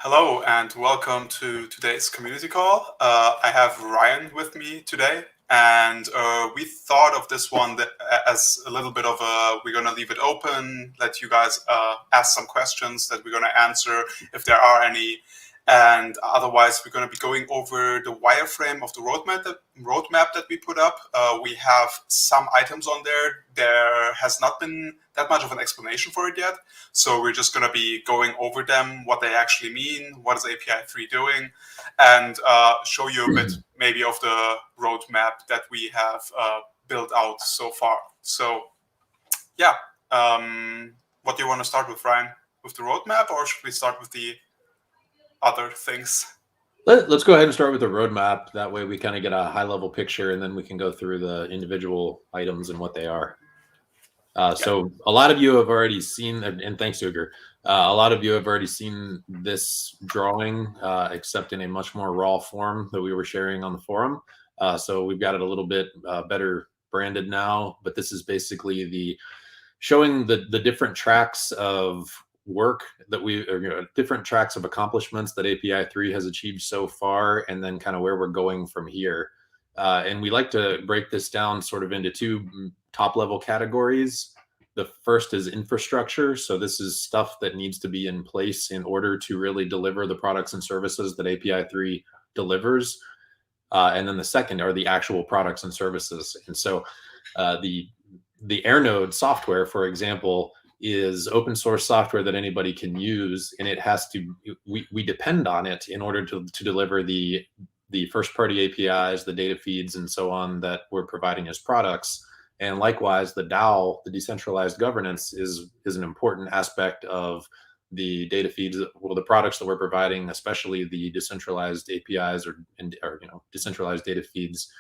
Hello and welcome to today's community call. I have Ryan with me today, and we thought of this one as a little bit of we're going to leave it open, let you guys ask some questions that we're going to answer if there are any. And otherwise, we're going to be going over the wireframe of the roadmap that we put up. We have some items on there. There has not been that much of an explanation for it yet. So we're just going to be going over them, what they actually mean, what is API3 doing, and show you a bit maybe of the roadmap that we have built out so far. So yeah, what do you want to start with, Ryan? With the roadmap, or should we start with the other things? Let's go ahead and start with the roadmap. That way we kind of get a high-level picture, and then we can go through the individual items and what they are. So a lot of you have already seen, and thanks, Uger, a lot of you have already seen this drawing, except in a much more raw form that we were sharing on the forum. So we've got it a little bit better branded now, but this is basically showing the different tracks of work that different tracks of accomplishments that API3 has achieved so far, and then kind of where we're going from here. And we like to break this down sort of into two top level categories. The first is infrastructure. So this is stuff that needs to be in place in order to really deliver the products and services that API3 delivers. And then the second are the actual products and services. And so the AirNode software, for example, is open source software that anybody can use, and we depend on it in order to deliver the first party APIs, the data feeds, and so on that we're providing as products. And likewise, the DAO, the decentralized governance, is an important aspect of the data feeds, well, the products that we're providing, especially the decentralized APIs or decentralized data feeds.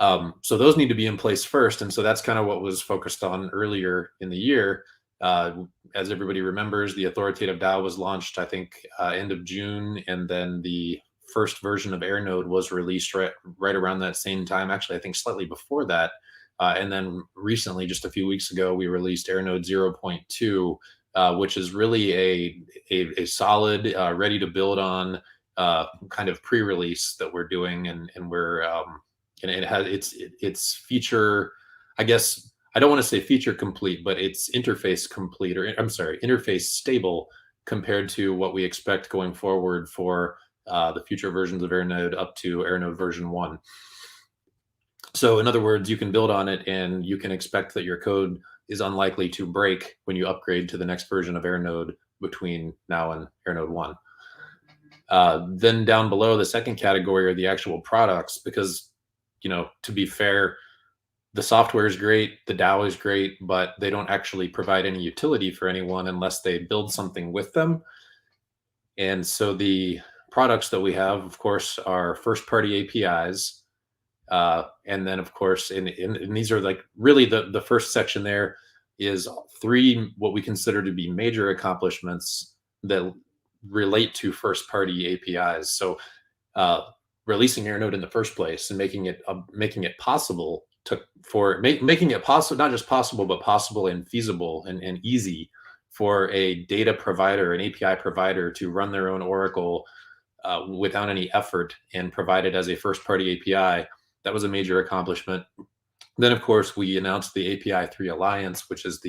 So those need to be in place first. And so that's kind of what was focused on earlier in the year. As everybody remembers, the authoritative DAO was launched, I think, end of June, and then the first version of AirNode was released right around that same time. Actually, I think slightly before that. And then recently, just a few weeks ago, we released AirNode 0.2, which is really a solid, ready to build on kind of pre-release that we're doing, and we're and it has its feature, I guess. I don't want to say feature complete, but it's interface complete, or I'm sorry, interface stable compared to what we expect going forward for the future versions of AirNode up to AirNode version 1. So in other words, you can build on it and you can expect that your code is unlikely to break when you upgrade to the next version of AirNode between now and AirNode 1. Then down below, the second category are the actual products, because, to be fair, the software is great, the DAO is great, but they don't actually provide any utility for anyone unless they build something with them. And so the products that we have, of course, are first-party APIs. And then, of course, and these are like really the first section there is 3 what we consider to be major accomplishments that relate to first-party APIs. So releasing AirNode in the first place and making it possible making it possible, not just possible, but possible and feasible and easy for a data provider, an API provider, to run their own Oracle without any effort and provide it as a first-party API. That was a major accomplishment. Then, of course, we announced the API3 Alliance, which is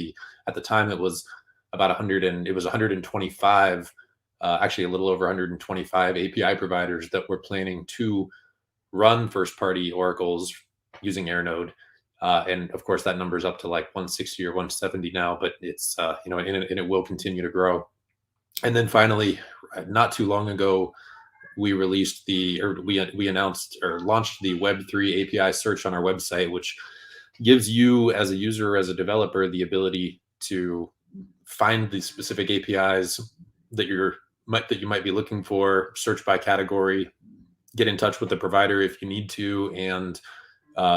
at the time it was about 125, actually a little over 125 API providers that were planning to run first-party oracles using AirNode. And of course, that number is up to like 160 or 170 now, but it's, and it will continue to grow. And then finally, not too long ago, we released we announced or launched the Web3 API search on our website, which gives you as a user, as a developer, the ability to find the specific APIs that you might be looking for, search by category, get in touch with the provider if you need to, and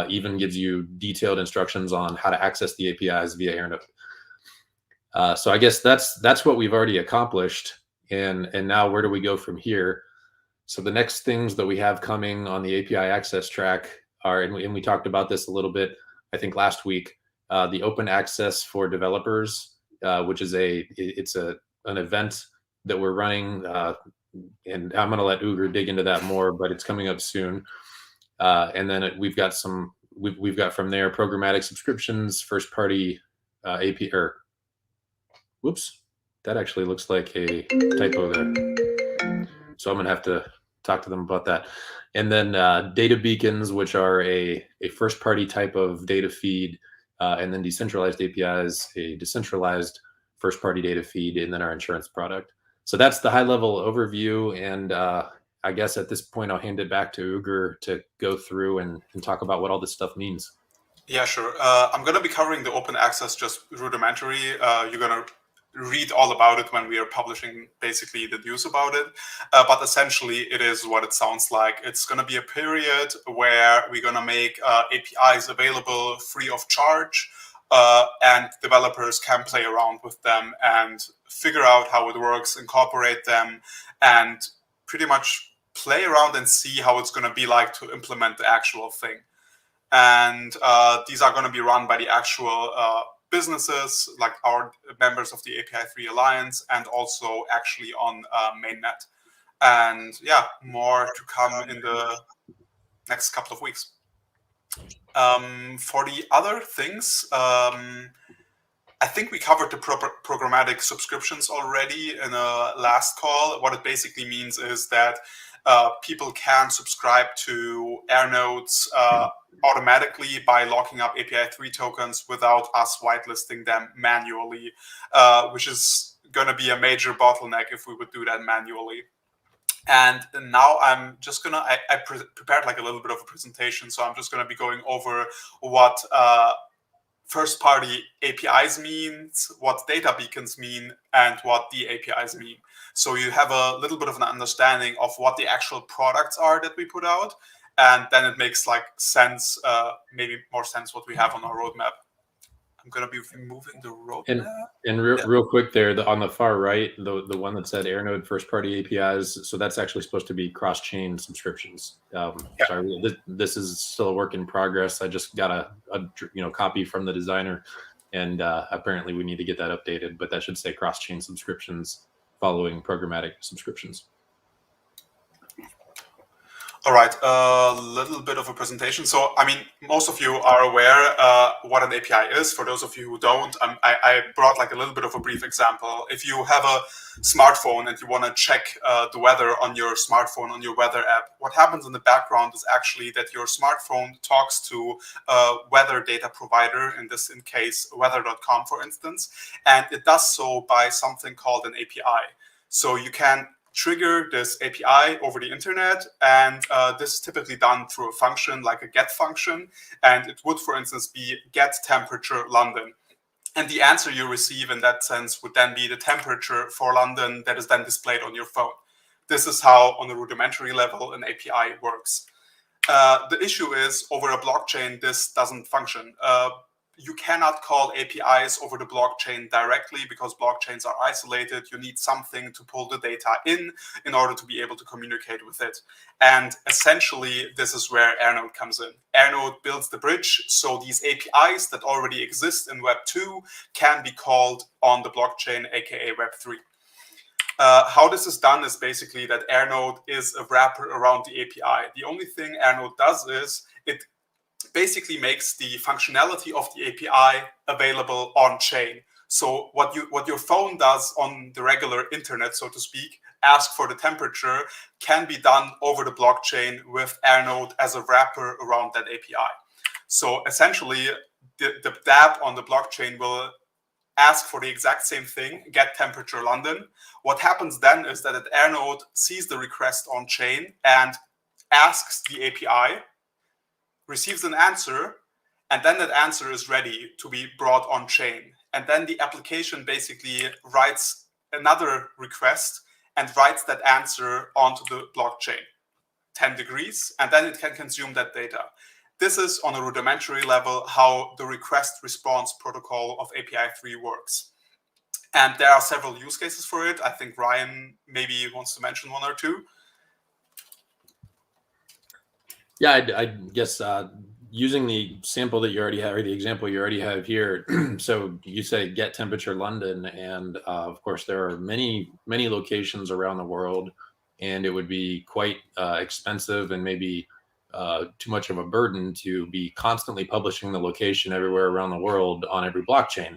even gives you detailed instructions on how to access the APIs via AirNode. So I guess that's what we've already accomplished, and now where do we go from here? So the next things that we have coming on the API access track are, and we talked about this a little bit, I think last week, the open access for developers, which is an event that we're running, and I'm going to let Ugur dig into that more, but it's coming up soon. And then we've got we've got from there programmatic subscriptions, first party AP, or whoops, that actually looks like a typo there. So I'm going to have to talk to them about that. And then data beacons, which are a first party type of data feed, and then decentralized APIs, a decentralized first party data feed, and then our insurance product. So that's the high level overview. And I guess at this point, I'll hand it back to Ugur to go through and talk about what all this stuff means. Yeah, sure. I'm going to be covering the open access just rudimentary. You're going to read all about it when we are publishing basically the news about it. But essentially, it is what it sounds like. It's going to be a period where we're going to make APIs available free of charge, and developers can play around with them and figure out how it works, incorporate them, and pretty much play around and see how it's going to be like to implement the actual thing. And these are going to be run by the actual businesses, like our members of the API3 Alliance, and also actually on mainnet. And yeah, more to come in the next couple of weeks. For the other things, I think we covered the programmatic subscriptions already in a last call. What it basically means is that people can subscribe to AirNodes automatically by locking up API3 tokens without us whitelisting them manually, which is going to be a major bottleneck if we would do that manually. And now I'm just going to, I prepared like a little bit of a presentation, so I'm just going to be going over what first-party APIs means, what data beacons mean, and what the APIs mean. So you have a little bit of an understanding of what the actual products are that we put out, and then it makes like sense, maybe more sense what we have on our roadmap. I'm going to be removing the roadmap. And real quick there, on the far right, the one that said AirNode first-party APIs, so that's actually supposed to be cross-chain subscriptions. Sorry, this is still a work in progress. I just got a copy from the designer, and apparently we need to get that updated. But that should say cross-chain subscriptions following programmatic subscriptions. All right, a little bit of a presentation. So, I mean, most of you are aware what an API is. For those of you who don't, I brought like a little bit of a brief example. If you have a smartphone and you want to check the weather on your smartphone, on your weather app, what happens in the background is actually that your smartphone talks to a weather data provider, in this case, weather.com, for instance, and it does so by something called an API. So you can trigger this API over the internet, and this is typically done through a function like a get function, and it would, for instance, be get temperature London. And the answer you receive in that sense would then be the temperature for London that is then displayed on your phone. This is how, on a rudimentary level, an API works. The issue is, over a blockchain, this doesn't function. You cannot call APIs over the blockchain directly because blockchains are isolated. You need something to pull the data in order to be able to communicate with it. And essentially, this is where AirNode comes in. AirNode builds the bridge, so these APIs that already exist in Web 2 can be called on the blockchain, aka Web 3. How this is done is basically that AirNode is a wrapper around the API. The only thing AirNode does is it basically makes the functionality of the API available on chain. So what your phone does on the regular internet, so to speak, ask for the temperature, can be done over the blockchain with AirNode as a wrapper around that API. So essentially, the dApp on the blockchain will ask for the exact same thing, get temperature London. What happens then is that AirNode sees the request on chain and asks the API, receives an answer, and then that answer is ready to be brought on chain. And then the application basically writes another request and writes that answer onto the blockchain, 10 degrees, and then it can consume that data. This is, on a rudimentary level, how the request response protocol of API3 works. And there are several use cases for it. I think Ryan maybe wants to mention one or two. Yeah, I guess using the sample that you already have, or the example you already have here, so you say get temperature London, and of course there are many locations around the world, and it would be quite expensive and maybe too much of a burden to be constantly publishing the location everywhere around the world on every blockchain.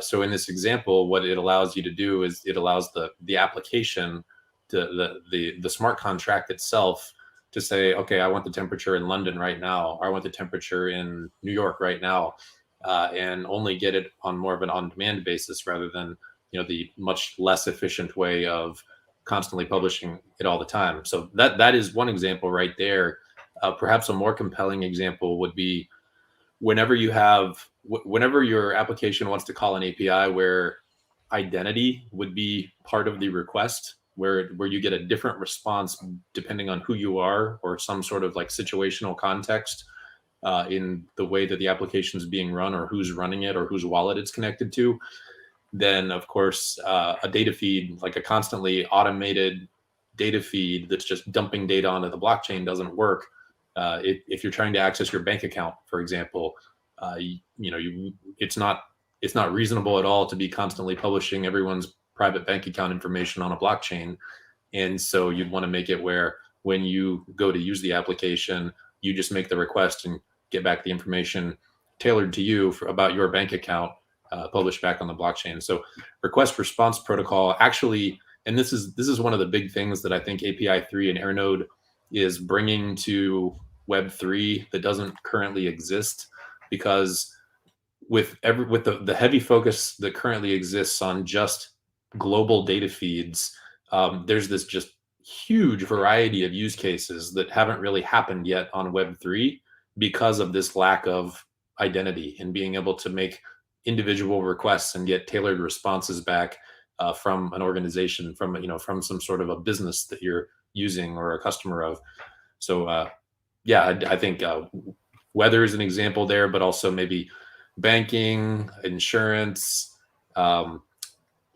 So in this example, what it allows you to do is it allows the application, to the smart contract itself, to say, okay, I want the temperature in London right now, or I want the temperature in New York right now, and only get it on more of an on-demand basis rather than the much less efficient way of constantly publishing it all the time. So that is one example right there. Perhaps a more compelling example would be whenever your application wants to call an API where identity would be part of the request, where you get a different response depending on who you are or some sort of like situational context in the way that the application is being run or who's running it or whose wallet it's connected to. Then of course a data feed, like a constantly automated data feed that's just dumping data onto the blockchain, doesn't work. If you're trying to access your bank account, for example, it's not reasonable at all to be constantly publishing everyone's private bank account information on a blockchain. And so you'd want to make it where when you go to use the application, you just make the request and get back the information tailored to you about your bank account, published back on the blockchain. So request response protocol actually, and this is one of the big things that I think API3 and Airnode is bringing to Web3 that doesn't currently exist, because with the heavy focus that currently exists on just global data feeds, there's this just huge variety of use cases that haven't really happened yet on Web3 because of this lack of identity and being able to make individual requests and get tailored responses back from an organization, from some sort of a business that you're using or a customer of. So yeah, I think weather is an example there, but also maybe banking, insurance,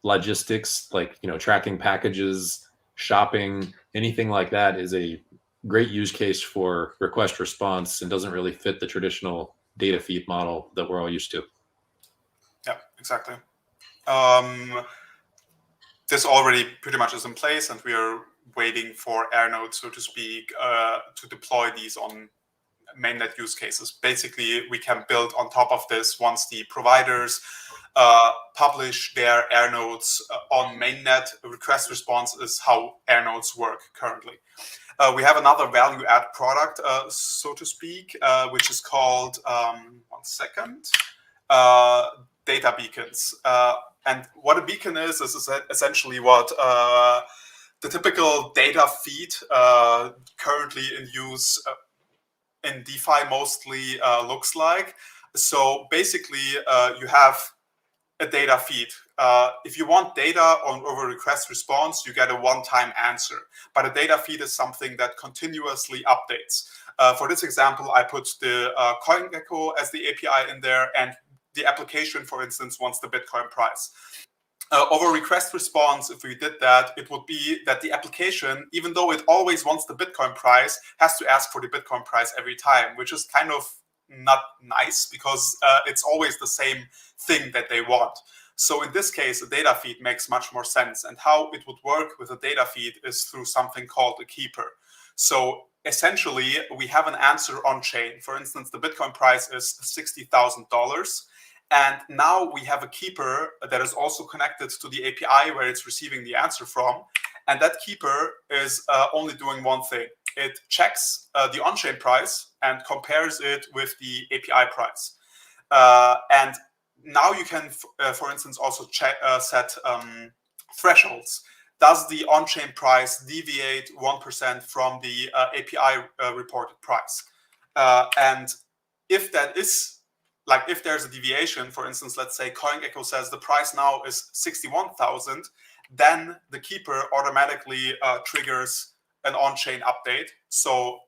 logistics, like tracking packages, shopping, anything like that is a great use case for request response and doesn't really fit the traditional data feed model that we're all used to. Yeah, exactly. This already pretty much is in place, and we are waiting for Airnode, so to speak, to deploy these on mainnet use cases. Basically, we can build on top of this once the providers publish their Airnodes on mainnet. Request response is how Airnodes work currently. We have another value add product, so to speak, which is called, one second, data beacons. And what a beacon is essentially what the typical data feed currently in use in DeFi mostly looks like. So basically, you have a data feed. If you want data over request response, you get a one-time answer. But a data feed is something that continuously updates. For this example, I put the CoinGecko as the API in there, and the application, for instance, wants the Bitcoin price. Over request response, if we did that, it would be that the application, even though it always wants the Bitcoin price, has to ask for the Bitcoin price every time, which is kind of not nice because it's always the same thing that they want. So in this case, a data feed makes much more sense. And how it would work with a data feed is through something called a keeper. So essentially, we have an answer on chain. For instance, the Bitcoin price is $60,000. And now we have a keeper that is also connected to the API where it's receiving the answer from. And that keeper is only doing one thing. It checks the on-chain price and compares it with the API price. And now you can, for instance, also set thresholds. Does the on-chain price deviate 1% from the API reported price? And if that is, like if there's a deviation, for instance, let's say CoinGecko says the price now is 61,000, then the keeper automatically triggers an on-chain update. So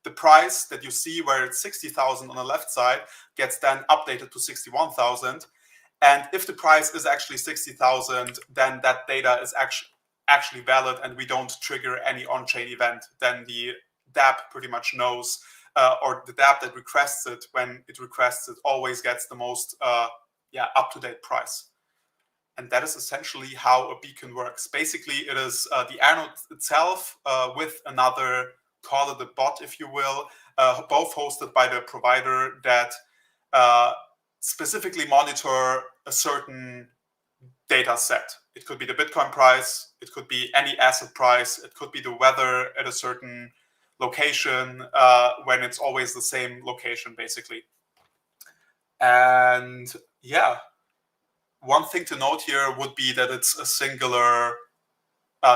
the price that you see where it's 60,000 on the left side gets then updated to 61,000. And if the price is actually 60,000, then that data is actually valid and we don't trigger any on-chain event. Then the dApp pretty much knows or the dApp that requests it, when it requests it, always gets the most up-to-date price. And that is essentially how a beacon works. Basically, it is the Airnode itself with another, call it a bot, if you will, both hosted by the provider that specifically monitor a certain data set. It could be the Bitcoin price, it could be any asset price, it could be the weather at a certain location when it's always the same location, basically. And yeah, one thing to note here would be that it's a singular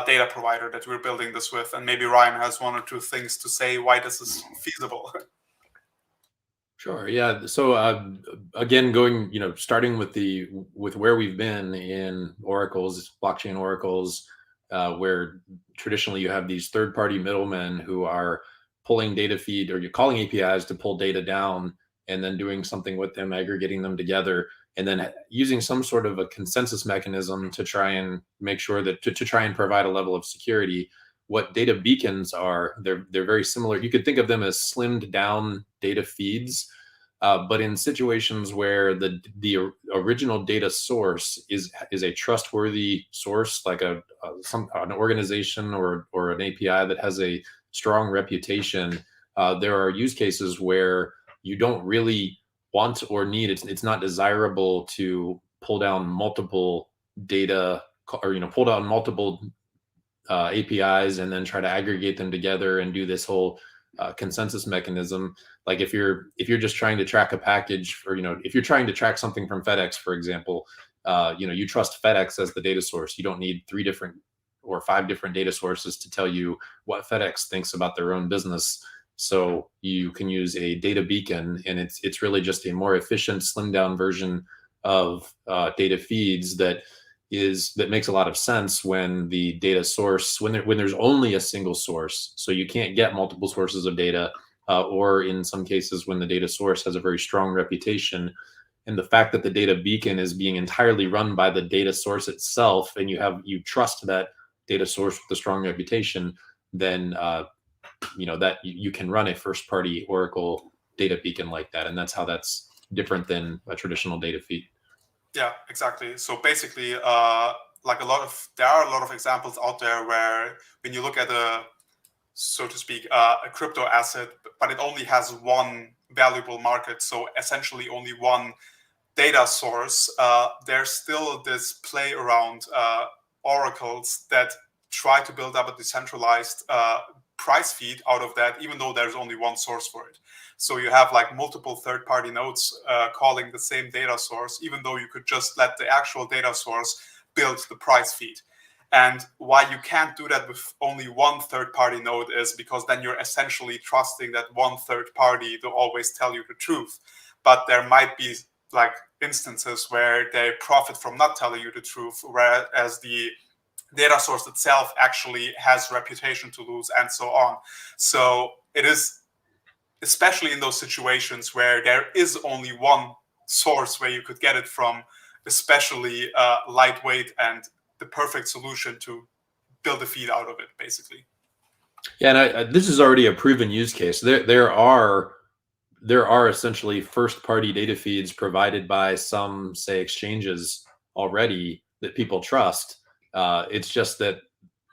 data provider that we're building this with, and maybe Ryan has one or two things to say why this is feasible. Sure. Yeah. So again, going, starting with where we've been in oracles, blockchain oracles, where traditionally you have these third-party middlemen who are pulling data feed, or you're calling APIs to pull data down and then doing something with them, aggregating them together, and then using some sort of a consensus mechanism to try and make sure that to try and provide a level of security. What data beacons are, they're very similar. You could think of them as slimmed down data feeds, but in situations where the original data source is a trustworthy source, like an organization or an API that has a strong reputation, there are use cases where you don't really want or need, it's not desirable to pull down multiple data, or pull down multiple APIs and then try to aggregate them together and do this whole consensus mechanism. Like if you're just trying to track a package, or if you're trying to track something from FedEx, for example, you trust FedEx as the data source. You don't need 3 different or 5 different data sources to tell you what FedEx thinks about their own business. So you can use a data beacon, and it's really just a more efficient, slimmed down version of data feeds that makes a lot of sense when the data source, when there's only a single source, so you can't get multiple sources of data, or in some cases when the data source has a very strong reputation. And the fact that the data beacon is being entirely run by the data source itself, and you trust that data source with a strong reputation, then that you can run a first party Oracle data beacon like that. And that's how that's different than a traditional data feed. Yeah, exactly. So basically, there are a lot of examples out there where when you look at so to speak, a crypto asset, but it only has one valuable market, so essentially only one data source, there's still this play around oracles that try to build up a decentralized price feed out of that, even though there's only one source for it. So you have multiple third-party nodes calling the same data source, even though you could just let the actual data source build the price feed. And why you can't do that with only one third-party node is because then you're essentially trusting that one third party to always tell you the truth. But there might be instances where they profit from not telling you the truth, whereas the data source itself actually has reputation to lose, and so on. So it is, especially in those situations where there is only one source where you could get it from, especially lightweight and the perfect solution to build a feed out of it, basically. Yeah, and this is already a proven use case. There are essentially first-party data feeds provided by some, say, exchanges already that people trust. It's just that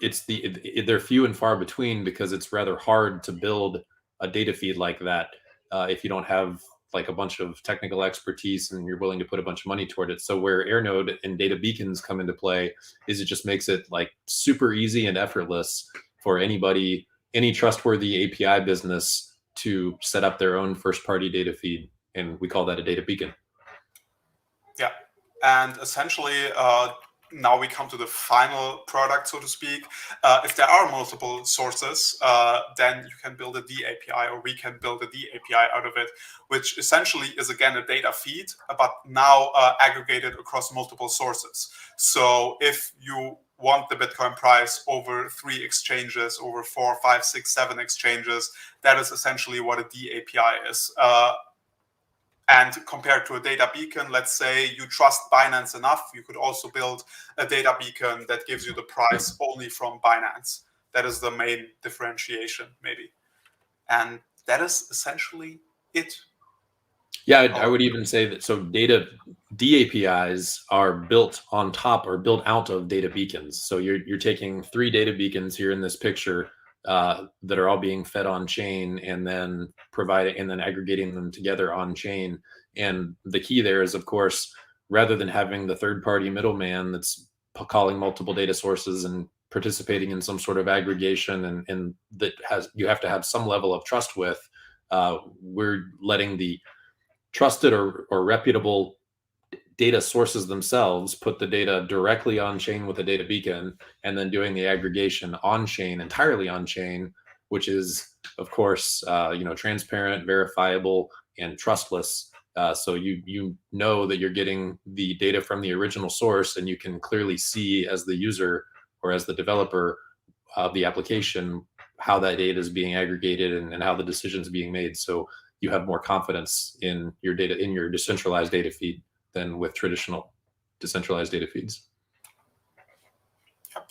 they're few and far between, because it's rather hard to build a data feed like that if you don't have a bunch of technical expertise and you're willing to put a bunch of money toward it. So where Airnode and data beacons come into play is it just makes it super easy and effortless for anybody, any trustworthy API business, to set up their own first-party data feed, and we call that a data beacon. Yeah, and essentially, now we come to the final product, so to speak. If there are multiple sources, then you can build a DAPI, or we can build a DAPI out of it, which essentially is, again, a data feed, but now aggregated across multiple sources. So if you want the Bitcoin price over 3 exchanges, over 4, 5, 6, 7 exchanges, that is essentially what a DAPI is. And compared to a data beacon, let's say you trust Binance enough, you could also build a data beacon that gives you the price only from Binance. That is the main differentiation, maybe. And that is essentially it. Yeah, I would even say that. So data DAPIs are built on top or built out of data beacons. So you're taking 3 data beacons here in this picture that are all being fed on chain, and then aggregating them together on chain. And the key there is, of course, rather than having the third-party middleman that's calling multiple data sources and participating in some sort of aggregation, and that you have to have some level of trust with, we're letting the trusted or reputable data sources themselves put the data directly on chain with a data beacon, and then doing the aggregation on chain, entirely on chain, which is, of course, transparent, verifiable, and trustless. So you know that you're getting the data from the original source, and you can clearly see as the user or as the developer of the application how that data is being aggregated and how the decisions being made. So you have more confidence in your data, in your decentralized data feed, than with traditional decentralized data feeds. Yep.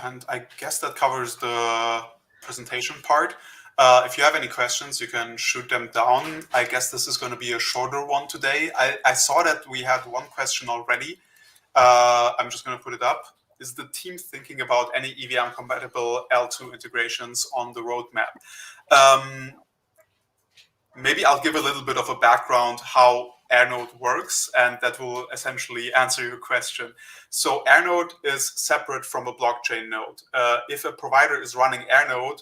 And I guess that covers the presentation part. If you have any questions, you can shoot them down. I guess this is going to be a shorter one today. I saw that we had one question already. I'm just going to put it up. Is the team thinking about any EVM compatible L2 integrations on the roadmap? Maybe I'll give a little bit of a background how AirNode works, and that will essentially answer your question. So AirNode is separate from a blockchain node. If a provider is running AirNode,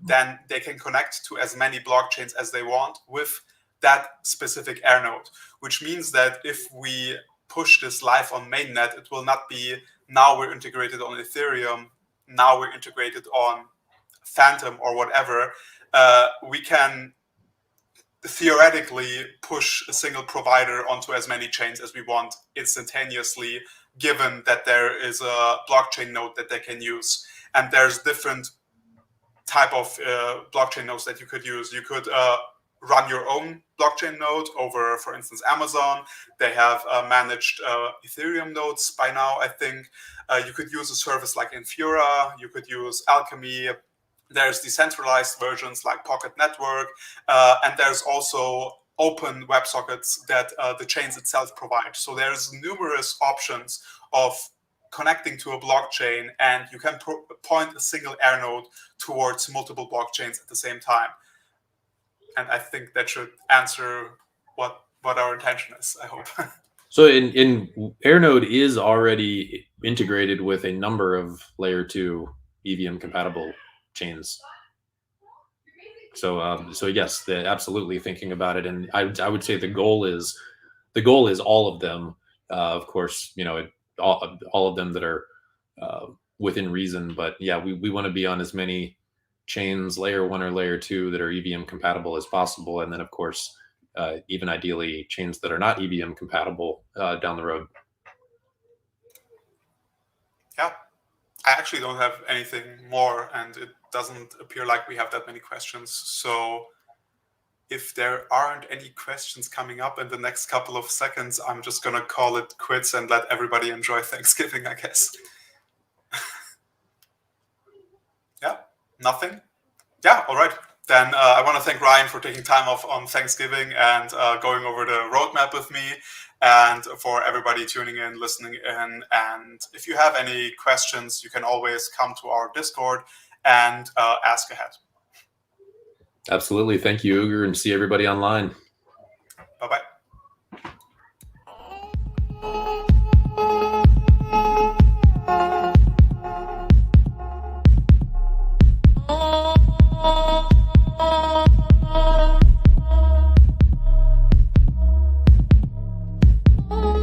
then they can connect to as many blockchains as they want with that specific AirNode, which means that if we push this live on mainnet, it will not be now we're integrated on Ethereum, now we're integrated on Phantom or whatever. We can theoretically push a single provider onto as many chains as we want instantaneously, given that there is a blockchain node that they can use. And there's different type of blockchain nodes that you could use. You could run your own blockchain node over, for instance, Amazon. They have managed Ethereum nodes by now, I think. You could use a service like Infura. You could use Alchemy. There's decentralized versions like Pocket Network, and there's also open WebSockets that the chains itself provide. So there's numerous options of connecting to a blockchain, and you can point a single air node towards multiple blockchains at the same time. And I think that should answer what our intention is, I hope. So in AirNode is already integrated with a number of layer 2 EVM compatible chains. So yes, they're absolutely thinking about it, and I would say the goal is all of them. Of course, all of them that are within reason. But yeah, we want to be on as many chains, layer 1 or layer 2, that are EVM compatible as possible, and then of course, even ideally, chains that are not EVM compatible down the road. Yeah. I actually don't have anything more, and it doesn't appear like we have that many questions. So if there aren't any questions coming up in the next couple of seconds, I'm just going to call it quits and let everybody enjoy Thanksgiving, I guess. Yeah, nothing? Yeah, all right. Then I want to thank Ryan for taking time off on Thanksgiving and going over the roadmap with me, and for everybody tuning in, listening in. And if you have any questions, you can always come to our Discord and ask ahead. Absolutely. Thank you, Ugur, and see everybody online. Bye-bye.